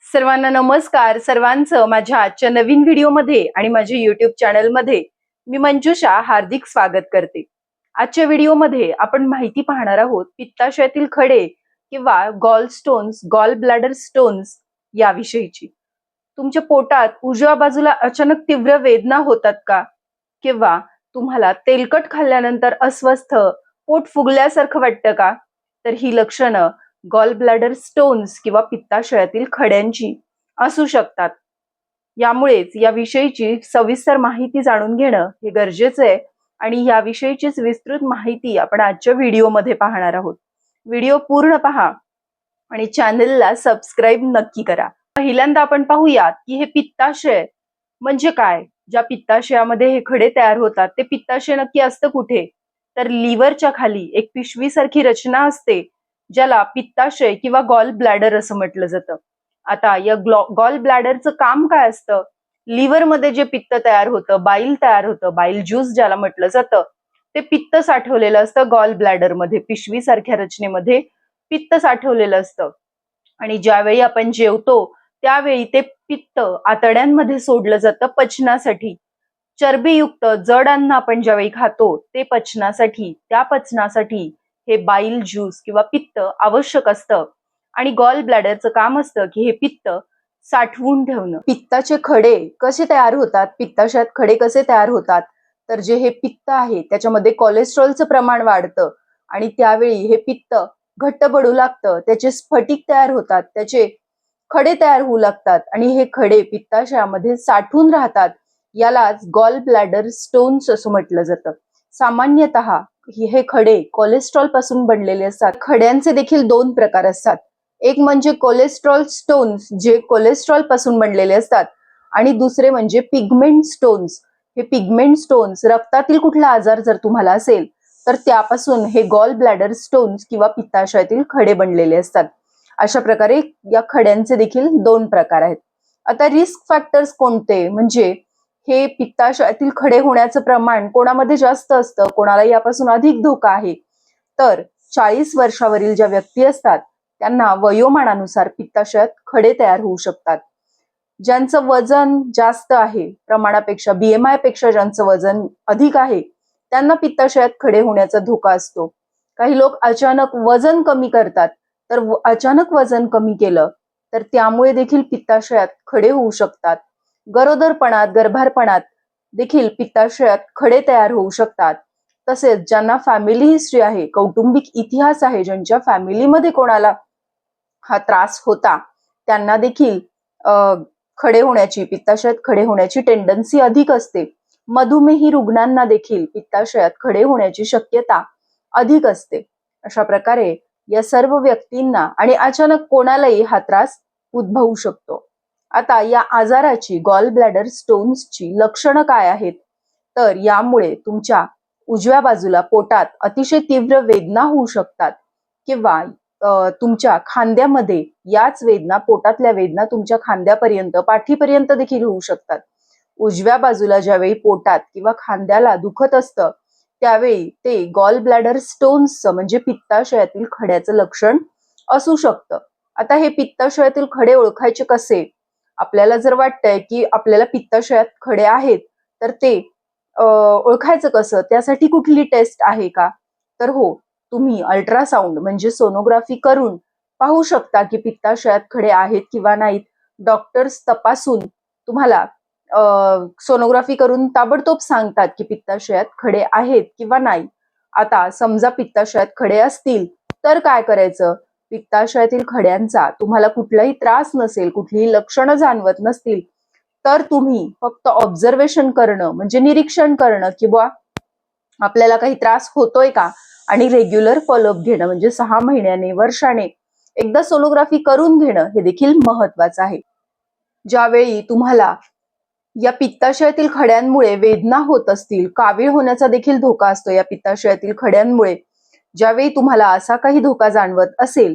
सर्वांना नमस्कार. सर्वांचं माझ्या आजच्या नवीन व्हिडिओमध्ये आणि माझ्या YouTube चॅनलमध्ये मी मंजुषा हार्दिक स्वागत करते. आजच्या व्हिडिओमध्ये आपण माहिती पाहणार आहोत पित्ताशयातील खडे किंवा gall stones, gall bladder stones याविषयीची. तुमच्या पोटात उजव्या बाजूला अचानक तीव्र वेदना होतात का? किंवा तुम्हाला तेलकट खाल्ल्यानंतर अस्वस्थ, पोट फुगल्यासारखं वाटतं का? तर ही लक्षणं गॉल ब्लॅडर स्टोन्स किंवा पित्ताशयातील खड्यांची असू शकतात. यामुळेच याविषयीची सविस्तर माहिती जाणून घेणं हे गरजेचं आहे आणि याविषयीचीच विस्तृत माहिती आपण आजच्या व्हिडिओमध्ये पाहणार आहोत. व्हिडिओ पूर्ण पहा आणि चॅनलला सबस्क्राईब नक्की करा. पहिल्यांदा आपण पाहूयात की हे पित्ताशय म्हणजे काय. ज्या पित्ताशयामध्ये हे खडे तयार होतात ते पित्ताशय नक्की असतं कुठे? तर लिव्हरच्या खाली एक पिशवीसारखी रचना असते ज्याला पित्ताशय किंवा गॉल ब्लॅडर असं म्हटलं जातं. आता या गॉल ब्लॅडरचं काम काय असतं? लिव्हरमध्ये जे पित्त तयार होतं, बाईल तयार होतं, बाईल ज्यूस ज्याला म्हटलं जातं, ते पित्त साठवलेलं असतं गॉल ब्लॅडरमध्ये, पिशवीसारख्या रचनेमध्ये पित्त साठवलेलं असतं. आणि ज्यावेळी आपण जेवतो त्यावेळी ते पित्त आतड्यांमध्ये सोडलं जातं पचनासाठी. चरबीयुक्त जड अन्न आपण ज्यावेळी खातो ते पचनासाठी, त्या पचनासाठी हे बाईल ज्यूस किंवा पित्त आवश्यक असतं. आणि गॉल ब्लॅडरचं काम असतं की हे पित्त साठवून ठेवणं. पित्ताचे खडे कसे तयार होतात? पित्ताशयात खडे कसे तयार होतात? तर जे हे पित्त आहे त्याच्यामध्ये कोलेस्ट्रॉलचं प्रमाण वाढतं आणि त्यावेळी हे पित्त घट्ट पडू लागतं, त्याचे स्फटिक तयार होतात, त्याचे खडे तयार होऊ लागतात आणि हे खडे पित्ताशयामध्ये साठून राहतात. यालाच गॉल ब्लॅडर स्टोन्स असं म्हटलं जातं. सामान्यतः हे खडे कोलेस्ट्रॉल पासून बनलेले असतात. खड्यांचे देखील दोन प्रकार असतात. एक म्हणजे कोलेस्ट्रॉल स्टोन्स जे कोलेस्ट्रॉल पासून बनलेले असतात आणि दुसरे म्हणजे पिगमेंट स्टोन्स. हे पिगमेंट स्टोन्स रक्तातील कुठला आजार जर तुम्हाला असेल तर त्यापासून हे गॉल ब्लॅडर स्टोन्स किंवा पित्ताशयातील खडे बनलेले असतात. अशा प्रकारे या खड्यांचे देखील दोन प्रकार आहेत. आता रिस्क फॅक्टर्स कोणते? म्हणजे हे पित्ताशयातील खडे होण्याचं प्रमाण कोणामध्ये जास्त असतं, कोणाला यापासून अधिक धोका आहे? तर 40 वर्षावरील ज्या व्यक्ती असतात त्यांना वयोमानानुसार पित्ताशयात खडे तयार होऊ शकतात. ज्यांचं वजन जास्त आहे प्रमाणापेक्षा, BMI पेक्षा ज्यांचं वजन अधिक आहे त्यांना पित्ताशयात खडे होण्याचा धोका असतो. काही लोक अचानक वजन कमी करतात, तर अचानक वजन कमी केलं तर त्यामुळे देखील पित्ताशयात खडे होऊ शकतात. गरोदरपणात, गर्भारपणात देखील पित्ताशयात खडे तयार होऊ शकतात. तसेच ज्यांना फॅमिली हिस्ट्री आहे, कौटुंबिक इतिहास आहे, ज्यांच्या फॅमिलीमध्ये कोणाला हा त्रास होता त्यांना देखील खडे होण्याची, पित्ताशयात खडे होण्याची टेंडन्सी अधिक असते. मधुमेही रुग्णांना देखील पित्ताशयात खडे होण्याची शक्यता अधिक असते. अशा प्रकारे या सर्व व्यक्तींना आणि अचानक कोणालाही हा त्रास उद्भवू शकतो. आता या आजाराची, गॉल ब्लॅडर स्टोन्सची लक्षणं काय आहेत? तर यामुळे तुमच्या उजव्या बाजूला पोटात अतिशय तीव्र वेदना होऊ शकतात किंवा तुमच्या खांद्यामध्ये याच वेदना, पोटातल्या वेदना तुमच्या खांद्यापर्यंत, पाठीपर्यंत देखील होऊ शकतात. उजव्या बाजूला ज्यावेळी पोटात किंवा खांद्याला दुखत असतं त्यावेळी ते गॉल ब्लॅडर स्टोन्सचं म्हणजे पित्ताशयातील खड्याचं लक्षण असू शकतं. आता हे पित्ताशयातील खडे ओळखायचे कसे? आपल्याला जर वाटतंय की आपल्याला पित्ताशयात खडे आहेत तर ते ओळखायचं कसं? त्यासाठी कुठली टेस्ट आहे का? तर हो, तुम्ही अल्ट्रासाउंड म्हणजे सोनोग्राफी करून पाहू शकता की पित्ताशयात खडे आहेत किंवा नाहीत. डॉक्टर्स तपासून तुम्हाला सोनोग्राफी करून ताबडतोब सांगतात की पित्ताशयात खडे आहेत किंवा नाही. आता समजा पित्ताशयात खडे असतील तर काय करायचं? पित्ताशयातील खड्यांचा तुम्हाला कुठलाही त्रास नसेल, कुठलीही लक्षणं जाणवत नसतील तर तुम्ही फक्त ऑब्झर्वेशन करणं म्हणजे निरीक्षण करणं किंवा आपल्याला काही त्रास होतोय का आणि रेग्युलर फॉलोअप घेणं म्हणजे 6 महिन्याने, वर्षाने एकदा सोनोग्राफी करून घेणं हे देखील महत्वाचं आहे. ज्यावेळी तुम्हाला या पित्ताशयातील खड्यांमुळे वेदना होत असतील, कावीळ होण्याचा देखील धोका असतो या पित्ताशयातील खड्यांमुळे, ज्यावेळी तुम्हाला असा काही धोका जाणवत असेल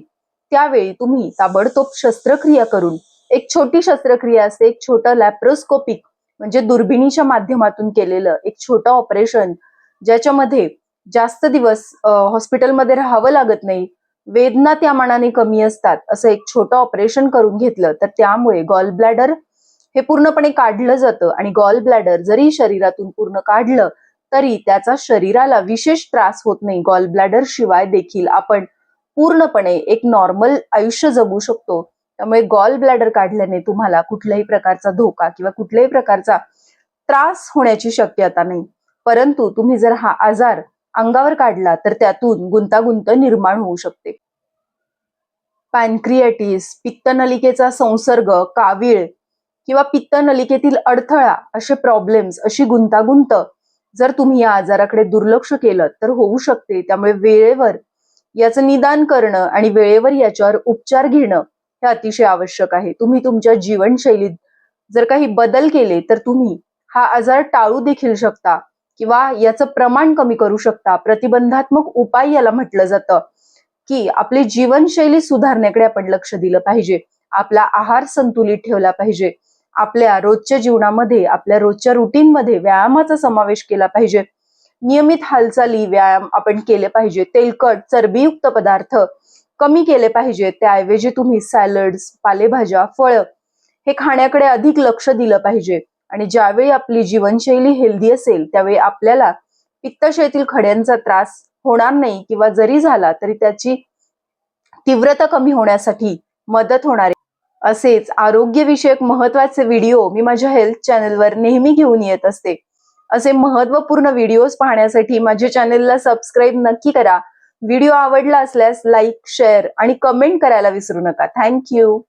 त्यावेळी तुम्ही ताबडतोब शस्त्रक्रिया करून, एक छोटी शस्त्रक्रिया असते, एक छोटं लॅप्रोस्कोपिक म्हणजे दुर्बिणीच्या माध्यमातून केलेलं एक छोटं ऑपरेशन, ज्याच्यामध्ये जास्त दिवस हॉस्पिटलमध्ये राहावं लागत नाही, वेदना त्या मानाने कमी असतात असं एक छोटं ऑपरेशन करून घेतलं तर त्यामुळे गॉल ब्लॅडर हे पूर्णपणे काढलं जातं आणि गॉल ब्लॅडर जरी शरीरातून पूर्ण काढलं तरी त्याचा शरीराला विशेष त्रास होत नाही. गॉल ब्लॅडर शिवाय देखील आपण पूर्णपणे एक नॉर्मल आयुष्य जगू शकतो. त्यामुळे गॉल ब्लॅडर काढल्याने तुम्हाला कुठल्याही प्रकारचा धोका किंवा कुठल्याही प्रकारचा त्रास होण्याची शक्यता नाही. परंतु तुम्ही जर हा आजार अंगावर काढला तर त्यातून गुंतागुंत निर्माण होऊ शकते. पॅनक्रियाटिस, पित्तनलिकेचा संसर्ग, कावीळ किंवा पित्तनलिकेतील अडथळा असे प्रॉब्लेम्स, अशी गुंतागुंत जर तुम्ही या आजाराकडे दुर्लक्ष केलं तर होऊ शकते. त्यामुळे वेळेवर याचं निदान करणं आणि वेळेवर याच्यावर उपचार घेणं हे अतिशय आवश्यक आहे. तुम्ही तुमच्या जीवनशैलीत जर काही बदल केले तर तुम्ही हा आजार टाळू देखील शकता किंवा याचं प्रमाण कमी करू शकता. प्रतिबंधात्मक उपाय याला म्हटलं जातं की आपली जीवनशैली सुधारण्याकडे आपण लक्ष दिलं पाहिजे. आपला आहार संतुलित ठेवला पाहिजे. आपल्या रोजच्या जीवनामध्ये, आपल्या रोजच्या रुटीनमध्ये व्यायामाचा समावेश केला पाहिजे. नियमित हालचाली, व्यायाम आपण केले पाहिजे. तेलकट, चरबीयुक्त पदार्थ कमी केले पाहिजे. त्याऐवजी तुम्ही सॅलड्स, पालेभाज्या, फळं हे खाण्याकडे अधिक लक्ष दिलं पाहिजे. आणि ज्यावेळी आपली जीवनशैली हेल्दी असेल त्यावेळी आपल्याला पित्ताशयातील खड्यांचा त्रास होणार नाही किंवा जरी झाला तरी त्याची तीव्रता कमी होण्यासाठी मदत होणार आहे. असेच आरोग्यविषयक महत्त्वाचे व्हिडिओ मी माझ्या हेल्थ चॅनलवर नेहमी घेऊन येत असते. असे महत्त्वपूर्ण व्हिडिओज पाहण्यासाठी माझ्या चॅनलला सबस्क्राईब नक्की करा. व्हिडिओ आवडला असल्यास लाईक, शेअर आणि कमेंट करायला विसरू नका. थँक्यू.